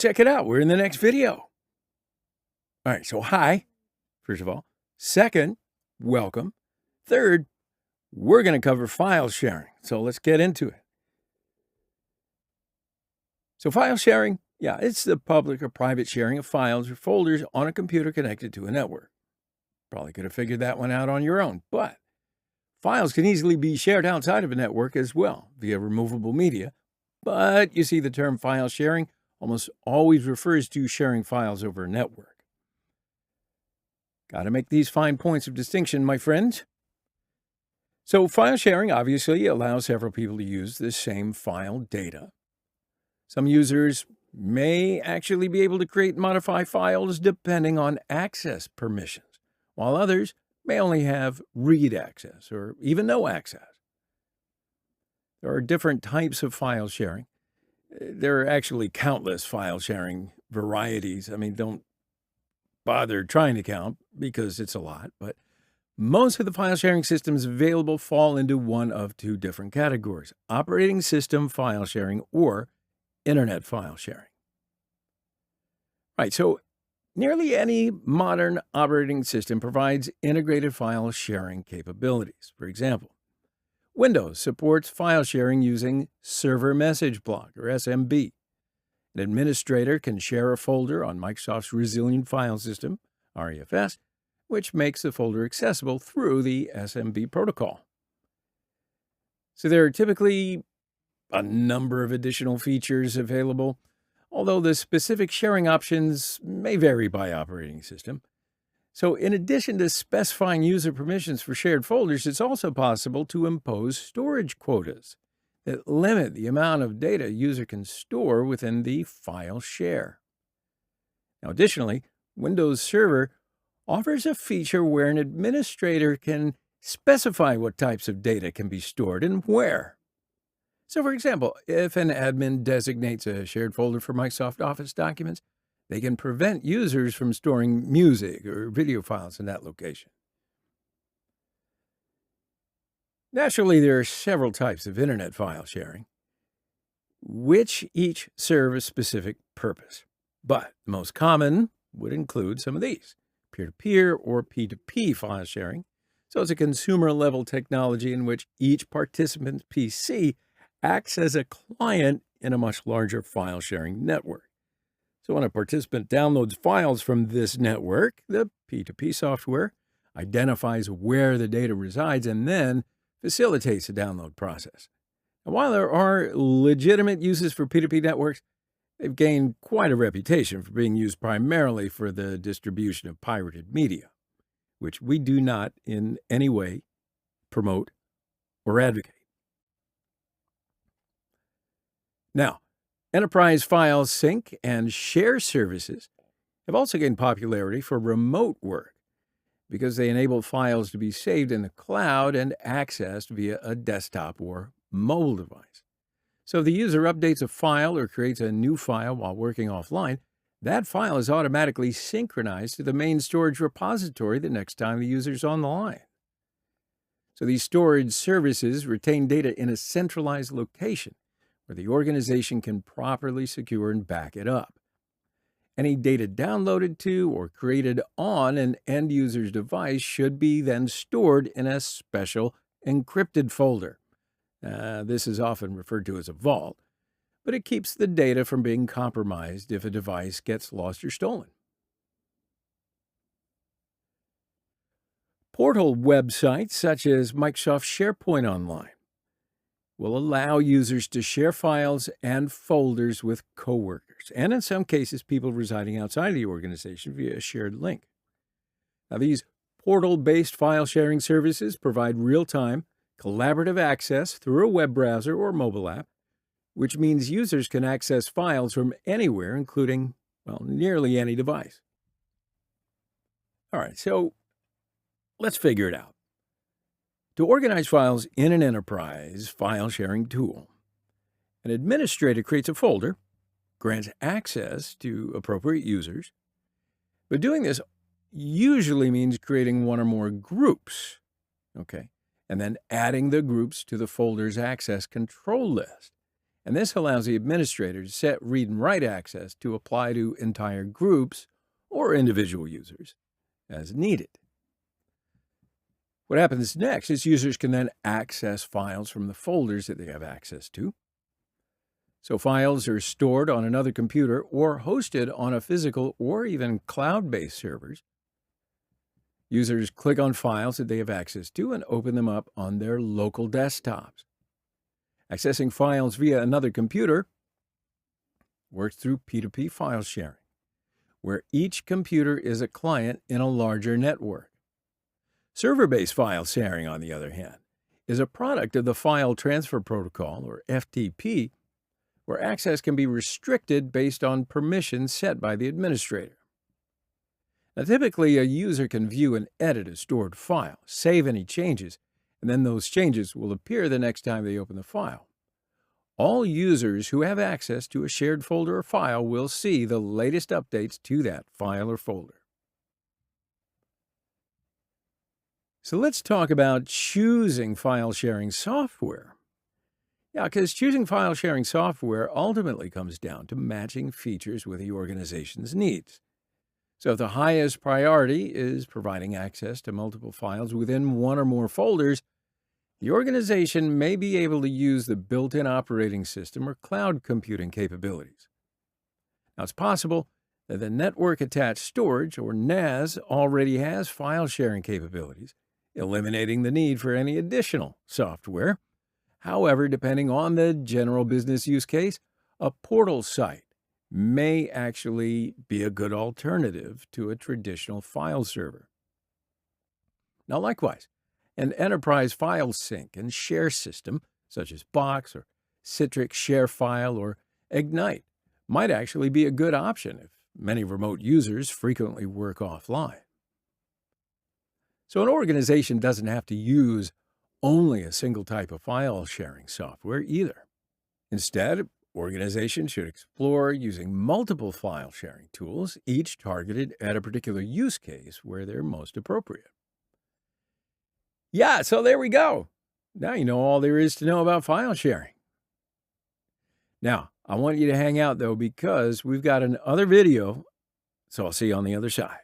Check it out. We're in the next video. All right, so hi, first of all. Second, welcome. Third, we're going to cover file sharing. So let's get into it. So file sharing, it's the public or private sharing of files or folders on a computer connected to a network. Probably could have figured that one out on your own, but files can easily be shared outside of a network as well via removable media. But you see, the term file sharing almost always refers to sharing files over a network. Got to make these fine points of distinction, my friends. So file sharing obviously allows several people to use the same file data. Some users may actually be able to create and modify files depending on access permissions, while others may only have read access or even no access. There are different types of file sharing. There are actually countless file sharing varieties. Don't bother trying to count because it's a lot, but most of the file sharing systems available fall into one of two different categories: operating system file sharing or internet file sharing. Right, so nearly any modern operating system provides integrated file sharing capabilities. For example, Windows supports file sharing using Server Message Block, or SMB. An administrator can share a folder on Microsoft's Resilient File System, REFS, which makes the folder accessible through the SMB protocol. So there are typically a number of additional features available, although the specific sharing options may vary by operating system. So in addition to specifying user permissions for shared folders, it's also possible to impose storage quotas that limit the amount of data a user can store within the file share. Now, additionally, Windows Server offers a feature where an administrator can specify what types of data can be stored and where. So, for example, if an admin designates a shared folder for Microsoft Office documents, they can prevent users from storing music or video files in that location. Naturally, there are several types of internet file sharing, which each serve a specific purpose. But the most common would include some of these: peer-to-peer or P2P file sharing. So it's a consumer-level technology in which each participant's PC acts as a client in a much larger file-sharing network. So when a participant downloads files from this network, the P2P software identifies where the data resides and then facilitates the download process. And while there are legitimate uses for P2P networks, they've gained quite a reputation for being used primarily for the distribution of pirated media, which we do not in any way promote or advocate. Now, enterprise file sync and share services have also gained popularity for remote work because they enable files to be saved in the cloud and accessed via a desktop or mobile device. So if the user updates a file or creates a new file while working offline, that file is automatically synchronized to the main storage repository the next time the user's on the line. So these storage services retain data in a centralized location where the organization can properly secure and back it up. Any data downloaded to or created on an end user's device should be then stored in a special encrypted folder. This is often referred to as a vault, but it keeps the data from being compromised if a device gets lost or stolen. Portal websites such as Microsoft SharePoint Online will allow users to share files and folders with coworkers, and in some cases, people residing outside the organization via a shared link. Now, these portal-based file sharing services provide real-time, collaborative access through a web browser or mobile app, which means users can access files from anywhere, including, nearly any device. All right, so let's figure it out. To organize files in an enterprise file sharing tool, an administrator creates a folder, grants access to appropriate users, but doing this usually means creating one or more groups, and then adding the groups to the folder's access control list. And this allows the administrator to set read and write access to apply to entire groups or individual users as needed. What happens next is users can then access files from the folders that they have access to. So files are stored on another computer or hosted on a physical or even cloud-based servers. Users click on files that they have access to and open them up on their local desktops. Accessing files via another computer works through P2P file sharing, where each computer is a client in a larger network. Server-based file sharing, on the other hand, is a product of the File Transfer Protocol, or FTP, where access can be restricted based on permissions set by the administrator. Now, typically, a user can view and edit a stored file, save any changes, and then those changes will appear the next time they open the file. All users who have access to a shared folder or file will see the latest updates to that file or folder. So let's talk about choosing file sharing software. Yeah, because choosing file sharing software ultimately comes down to matching features with the organization's needs. So if the highest priority is providing access to multiple files within one or more folders, the organization may be able to use the built-in operating system or cloud computing capabilities. Now, it's possible that the network-attached storage, or NAS, already has file sharing capabilities, eliminating the need for any additional software. However, depending on the general business use case, a portal site may actually be a good alternative to a traditional file server. Now, likewise, an enterprise file sync and share system, such as Box or Citrix ShareFile or Ignite, might actually be a good option if many remote users frequently work offline. So an organization doesn't have to use only a single type of file sharing software either. Instead, organizations should explore using multiple file sharing tools, each targeted at a particular use case where they're most appropriate. Yeah, so there we go. Now you know all there is to know about file sharing. Now, I want you to hang out, though, because we've got another video, so I'll see you on the other side.